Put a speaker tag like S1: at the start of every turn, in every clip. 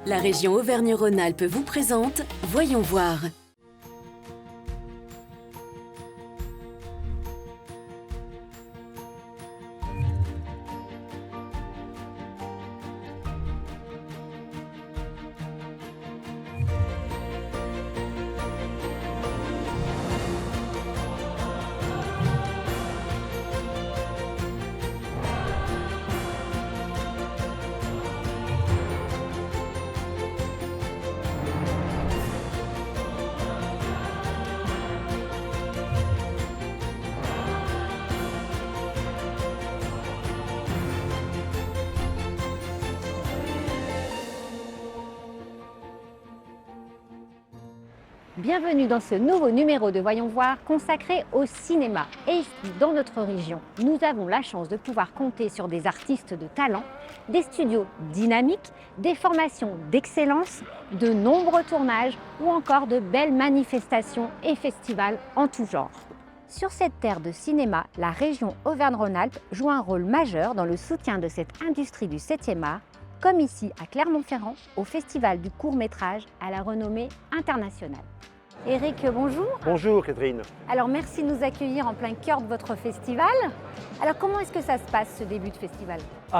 S1: La région Auvergne-Rhône-Alpes vous présente Voyons voir.
S2: Bienvenue dans ce nouveau numéro de Voyons voir consacré au cinéma. Et ici, dans notre région, nous avons la chance de pouvoir compter sur des artistes de talent, des studios dynamiques, des formations d'excellence, de nombreux tournages ou encore de belles manifestations et festivals en tout genre. Sur cette terre de cinéma, la région Auvergne-Rhône-Alpes joue un rôle majeur dans le soutien de cette industrie du 7e art, comme ici à Clermont-Ferrand, au Festival du court-métrage à la renommée internationale. Éric, bonjour.
S3: Bonjour Catherine.
S2: Alors merci de nous accueillir en plein cœur de votre festival. Alors comment est-ce que ça se passe ce début de festival?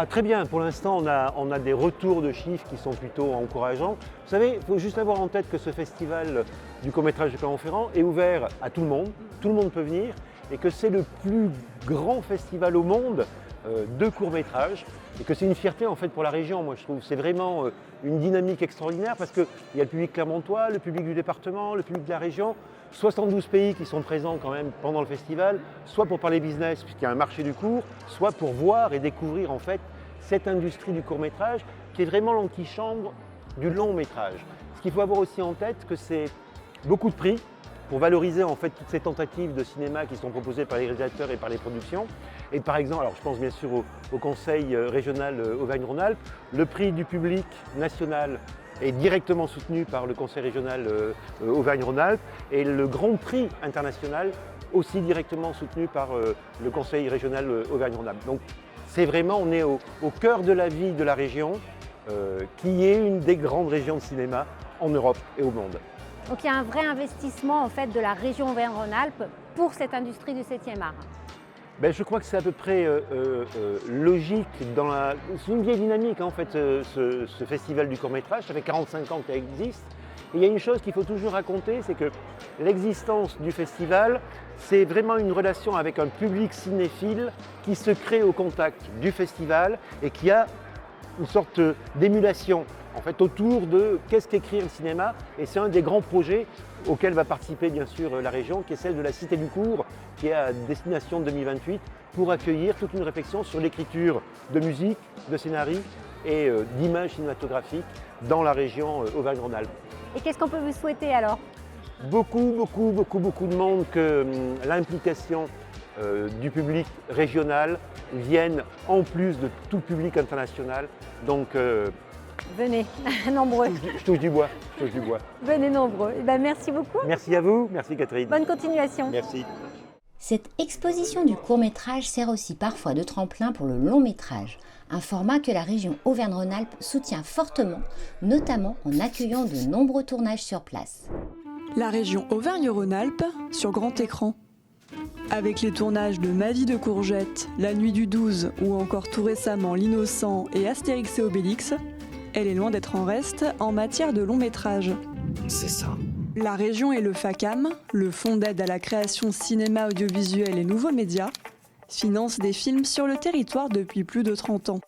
S3: Très bien, pour l'instant on a des retours de chiffres qui sont plutôt encourageants. Vous savez, il faut juste avoir en tête que ce festival du court-métrage de Clermont-Ferrand est ouvert à tout le monde peut venir, et que c'est le plus grand festival au monde de court-métrage, et que c'est une fierté en fait pour la région, moi je trouve. C'est vraiment une dynamique extraordinaire parce qu'il y a le public clermontois, le public du département, le public de la région, 72 pays qui sont présents quand même pendant le festival, soit pour parler business puisqu'il y a un marché du court, soit pour voir et découvrir en fait cette industrie du court-métrage qui est vraiment l'antichambre du long-métrage. Ce qu'il faut avoir aussi en tête, que c'est beaucoup de prix pour valoriser en fait toutes ces tentatives de cinéma qui sont proposées par les réalisateurs et par les productions. Et par exemple, alors je pense bien sûr au Conseil régional Auvergne-Rhône-Alpes, le prix du public national est directement soutenu par le Conseil régional Auvergne-Rhône-Alpes, et le Grand Prix international aussi directement soutenu par le Conseil régional Auvergne-Rhône-Alpes. Donc c'est vraiment, on est au cœur de la vie de la région, qui est une des grandes régions de cinéma en Europe et au monde.
S2: Donc il y a un vrai investissement en fait de la région Auvergne-Rhône-Alpes pour cette industrie du 7e art.
S3: Je crois que c'est à peu près logique. C'est une vieille dynamique en fait, ce festival du court-métrage. Ça fait 45 ans qu'il existe. Et il y a une chose qu'il faut toujours raconter, c'est que l'existence du festival, c'est vraiment une relation avec un public cinéphile qui se crée au contact du festival et qui a une sorte d'émulation en fait autour de qu'est-ce qu'écrire le cinéma. Et c'est un des grands projets auquel va participer bien sûr la région, qui est celle de la Cité du Court, qui est à destination 2028, pour accueillir toute une réflexion sur l'écriture de musique, de scénarii et d'images cinématographiques dans la région Auvergne-Rhône-Alpes.
S2: Et qu'est-ce qu'on peut vous souhaiter alors?
S3: Beaucoup de monde, que l'implication du public régional vienne en plus de tout le public international. Donc
S2: venez, nombreux.
S3: Je touche du bois.
S2: Venez nombreux. Merci beaucoup.
S3: Merci à vous, merci Catherine.
S2: Bonne continuation.
S3: Merci.
S4: Cette exposition du court-métrage sert aussi parfois de tremplin pour le long-métrage, un format que la région Auvergne-Rhône-Alpes soutient fortement, notamment en accueillant de nombreux tournages sur place.
S5: La région Auvergne-Rhône-Alpes sur grand écran. Avec les tournages de Ma vie de courgette, La nuit du 12 ou encore tout récemment L'Innocent et Astérix et Obélix, elle est loin d'être en reste en matière de long métrage.
S6: C'est ça.
S5: La région et le FACAM, le Fonds d'aide à la création cinéma audiovisuel et nouveaux médias, financent des films sur le territoire depuis plus de 30 ans.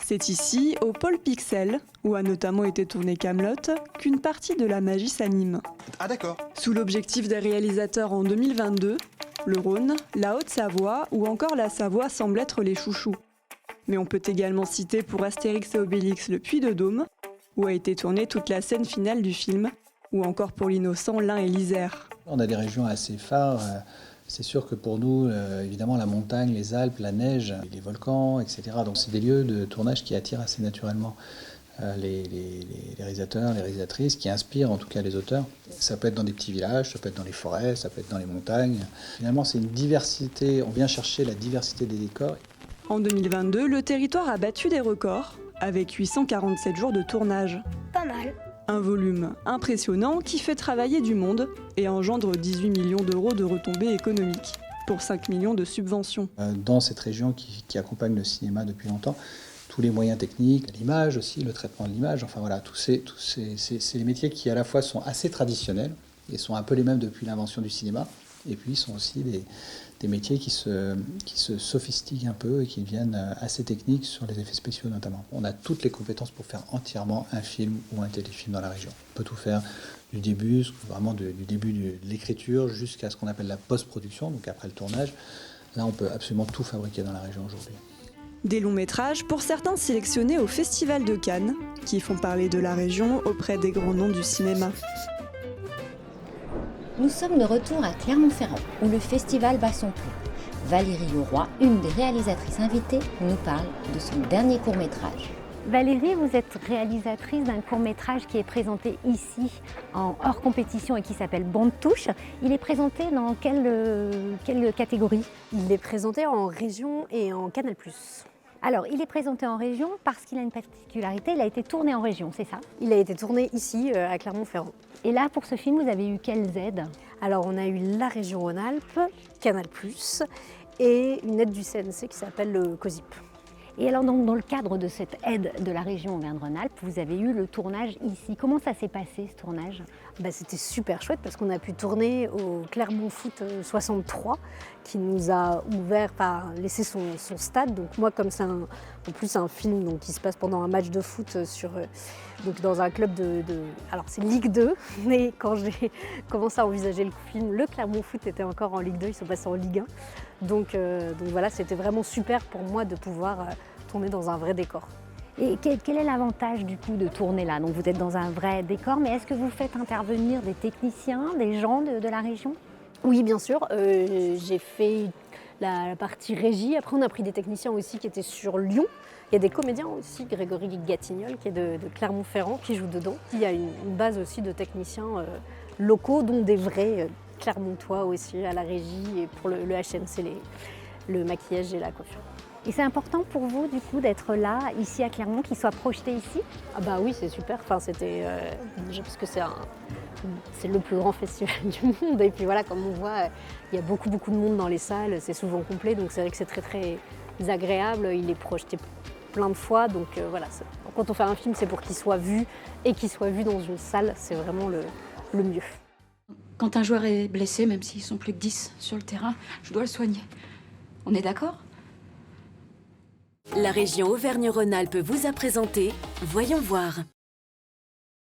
S5: C'est ici, au pôle Pixel, où a notamment été tourné Kaamelott, qu'une partie de la magie s'anime.
S6: Ah d'accord.
S5: Sous l'objectif des réalisateurs en 2022, le Rhône, la Haute-Savoie ou encore la Savoie semblent être les chouchous. Mais on peut également citer pour Astérix et Obélix le Puy-de-Dôme, où a été tournée toute la scène finale du film, ou encore pour l'Innocent l'Ain et l'Isère.
S7: On a des régions assez phares. C'est sûr que pour nous, évidemment, la montagne, les Alpes, la neige, les volcans, etc. Donc c'est des lieux de tournage qui attirent assez naturellement les réalisateurs, les réalisatrices, qui inspirent en tout cas les auteurs. Ça peut être dans des petits villages, ça peut être dans les forêts, ça peut être dans les montagnes. Finalement, c'est une diversité, on vient chercher la diversité des décors.
S5: En 2022, le territoire a battu des records, avec 847 jours de tournage.
S6: mal.
S5: Un volume impressionnant qui fait travailler du monde et engendre 18 millions d'euros de retombées économiques pour 5 millions de subventions.
S7: Dans cette région qui accompagne le cinéma depuis longtemps, tous les moyens techniques, l'image aussi, le traitement de l'image, enfin voilà, c'est les métiers qui à la fois sont assez traditionnels et sont un peu les mêmes depuis l'invention du cinéma, et puis sont aussi des métiers qui se sophistiquent un peu et qui deviennent assez techniques sur les effets spéciaux notamment. On a toutes les compétences pour faire entièrement un film ou un téléfilm dans la région. On peut tout faire du début, vraiment du début de l'écriture jusqu'à ce qu'on appelle la post-production, donc après le tournage. Là, on peut absolument tout fabriquer dans la région aujourd'hui.
S5: Des longs métrages pour certains sélectionnés au Festival de Cannes, qui font parler de la région auprès des grands noms du cinéma.
S4: Nous sommes de retour à Clermont-Ferrand, où le festival bat son plein. Valérie Leroy, une des réalisatrices invitées, nous parle de son dernier court-métrage.
S2: Valérie, vous êtes réalisatrice d'un court-métrage qui est présenté ici en hors compétition et qui s'appelle Bande Touche. Il est présenté dans quelle catégorie?
S6: Il est présenté en région et en Canal+.
S2: Alors, il est présenté en région parce qu'il a une particularité, il a été tourné en région, c'est ça?
S6: Il a été tourné ici, à Clermont-Ferrand.
S2: Et là, pour ce film, vous avez eu quelles aides?
S6: Alors, on a eu la région Rhône-Alpes, Canal+, et une aide du CNC qui s'appelle le COSIP.
S2: Et alors, donc, dans le cadre de cette aide de la région Auvergne-Rhône-Alpes, vous avez eu le tournage ici. Comment ça s'est passé, ce tournage?
S6: C'était super chouette parce qu'on a pu tourner au Clermont Foot 63 qui nous a ouvert, laissé son stade. Donc moi, comme c'est en plus un film donc, qui se passe pendant un match de foot donc dans un club alors c'est Ligue 2, mais quand j'ai commencé à envisager le film, le Clermont Foot était encore en Ligue 2, ils sont passés en Ligue 1. Donc voilà, c'était vraiment super pour moi de pouvoir tourner dans un vrai décor.
S2: Et quel est l'avantage du coup de tourner là? Donc vous êtes dans un vrai décor, mais est-ce que vous faites intervenir des techniciens, des gens de la région?
S6: Oui, bien sûr. J'ai fait la partie régie. Après, on a pris des techniciens aussi qui étaient sur Lyon. Il y a des comédiens aussi, Grégory Gatignol, qui est de Clermont-Ferrand, qui joue dedans. Il y a une base aussi de techniciens locaux, dont des vrais Clermontois aussi, à la régie et pour le HNC, le maquillage et la coiffure.
S2: Et c'est important pour vous du coup d'être là, ici à Clermont, qu'il soit projeté ici?
S6: Ah bah oui, c'est super. C'était déjà parce que c'est le plus grand festival du monde. Et puis voilà, comme on voit, il y a beaucoup de monde dans les salles. C'est souvent complet, donc c'est vrai que c'est très très agréable. Il est projeté plein de fois, donc voilà. Quand on fait un film, c'est pour qu'il soit vu et qu'il soit vu dans une salle. C'est vraiment le mieux.
S8: Quand un joueur est blessé, même s'ils sont plus que 10 sur le terrain, je dois le soigner. On est d'accord ?
S1: La région Auvergne-Rhône-Alpes vous a présenté Voyons voir.